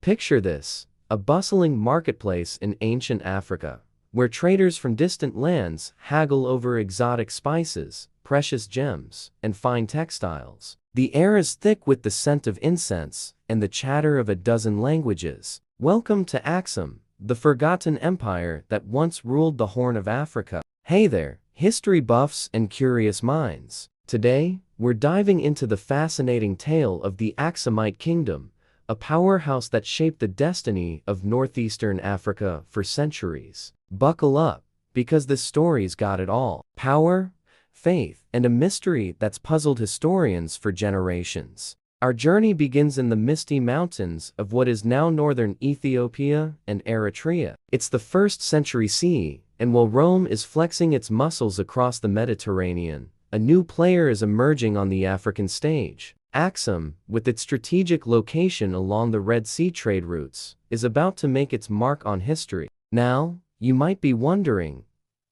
Picture this, a bustling marketplace in ancient Africa, where traders from distant lands haggle over exotic spices, precious gems, and fine textiles. The air is thick with the scent of incense and the chatter of a dozen languages. Welcome to Aksum, the forgotten empire that once ruled the Horn of Africa. Hey there, history buffs and curious minds. Today, we're diving into the fascinating tale of the Aksumite Kingdom, a powerhouse that shaped the destiny of northeastern Africa for centuries. Buckle up, because this story's got it all. Power, faith, and a mystery that's puzzled historians for generations. Our journey begins in the misty mountains of what is now northern Ethiopia and Eritrea. It's the 1st century CE, and while Rome is flexing its muscles across the Mediterranean, a new player is emerging on the African stage. Aksum, with its strategic location along the Red Sea trade routes, is about to make its mark on history. Now, you might be wondering,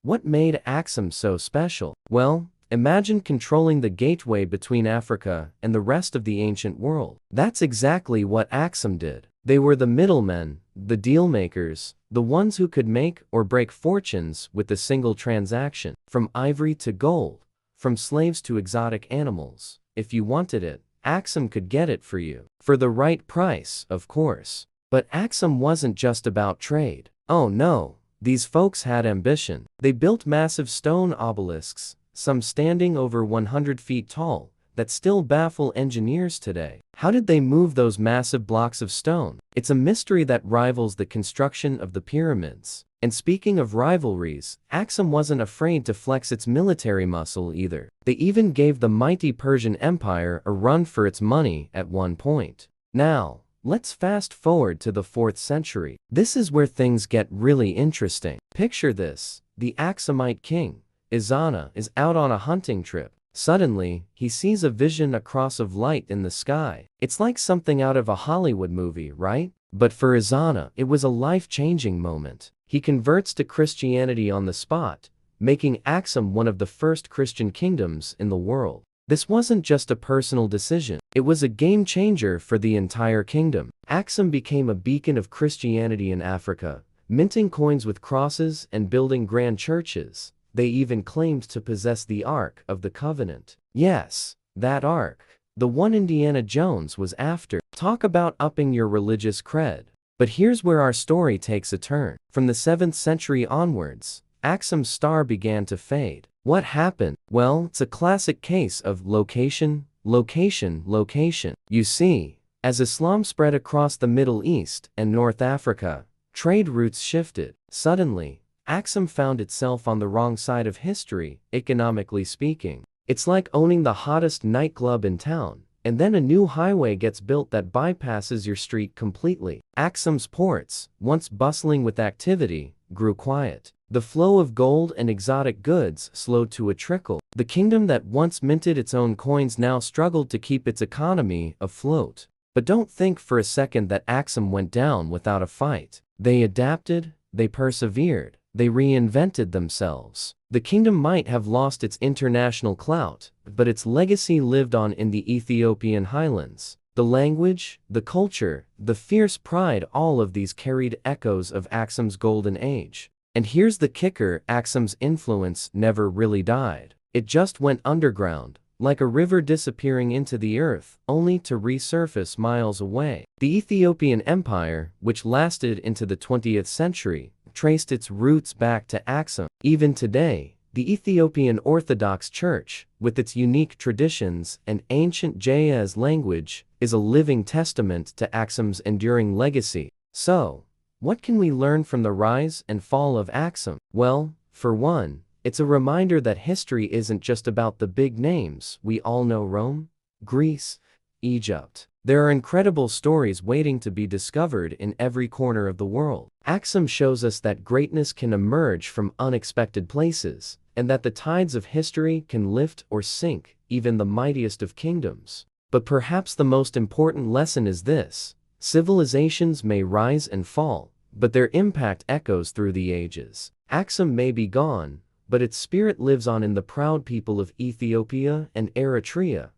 what made Aksum so special? Well, imagine controlling the gateway between Africa and the rest of the ancient world. That's exactly what Aksum did. They were the middlemen, the dealmakers, the ones who could make or break fortunes with a single transaction. From ivory to gold, from slaves to exotic animals, if you wanted it, Aksum could get it for you. For the right price, of course. But Aksum wasn't just about trade. Oh no, these folks had ambition. They built massive stone obelisks, some standing over 100 feet tall, that still baffle engineers today. How did they move those massive blocks of stone? It's a mystery that rivals the construction of the pyramids. And speaking of rivalries, Aksum wasn't afraid to flex its military muscle either. They even gave the mighty Persian Empire a run for its money at one point. Now, let's fast forward to the 4th century. This is where things get really interesting. Picture this, the Aksumite king, Ezana, is out on a hunting trip. Suddenly, he sees a vision across of light in the sky. It's like something out of a Hollywood movie, right? But for Ezana, it was a life-changing moment. He converts to Christianity on the spot, making Aksum one of the first Christian kingdoms in the world. This wasn't just a personal decision, it was a game-changer for the entire kingdom. Aksum became a beacon of Christianity in Africa, minting coins with crosses and building grand churches. They even claimed to possess the Ark of the Covenant. Yes, that Ark, the one Indiana Jones was after. Talk about upping your religious cred. But here's where our story takes a turn. From the 7th century onwards, Aksum's star began to fade. What happened? Well, it's a classic case of location, location, location. You see, as Islam spread across the Middle East and North Africa, trade routes shifted. Suddenly, Aksum found itself on the wrong side of history, economically speaking. It's like owning the hottest nightclub in town, and then a new highway gets built that bypasses your street completely. Aksum's ports, once bustling with activity, grew quiet. The flow of gold and exotic goods slowed to a trickle. The kingdom that once minted its own coins now struggled to keep its economy afloat. But don't think for a second that Aksum went down without a fight. They adapted, they persevered, they reinvented themselves. The kingdom might have lost its international clout, but its legacy lived on in the Ethiopian highlands. The language, the culture, the fierce pride, all of these carried echoes of Aksum's golden age. And here's the kicker, Aksum's influence never really died. It just went underground, like a river disappearing into the earth, only to resurface miles away. The Ethiopian Empire, which lasted into the 20th century, traced its roots back to Aksum. Even today, the Ethiopian Orthodox Church, with its unique traditions and ancient Ge'ez language, is a living testament to Aksum's enduring legacy. So, what can we learn from the rise and fall of Aksum? Well, for one, it's a reminder that history isn't just about the big names. We all know Rome, Greece, Egypt. There are incredible stories waiting to be discovered in every corner of the world. Aksum shows us that greatness can emerge from unexpected places, and that the tides of history can lift or sink even the mightiest of kingdoms. But perhaps the most important lesson is this: civilizations may rise and fall, but their impact echoes through the ages. Aksum may be gone, but its spirit lives on in the proud people of Ethiopia and Eritrea,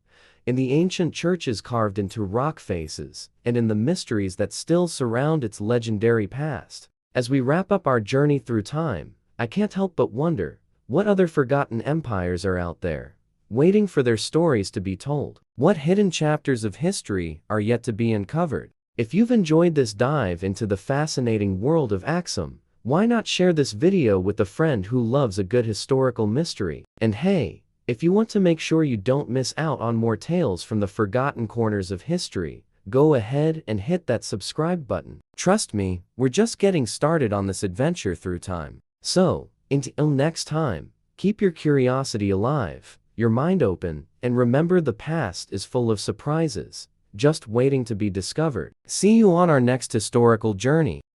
in the ancient churches carved into rock faces, and in the mysteries that still surround its legendary past. As we wrap up our journey through time, I can't help but wonder, what other forgotten empires are out there, waiting for their stories to be told? What hidden chapters of history are yet to be uncovered? If you've enjoyed this dive into the fascinating world of Aksum, why not share this video with a friend who loves a good historical mystery? And hey, if you want to make sure you don't miss out on more tales from the forgotten corners of history, go ahead and hit that subscribe button. Trust me, we're just getting started on this adventure through time. So, until next time, keep your curiosity alive, your mind open, and remember the past is full of surprises, just waiting to be discovered. See you on our next historical journey.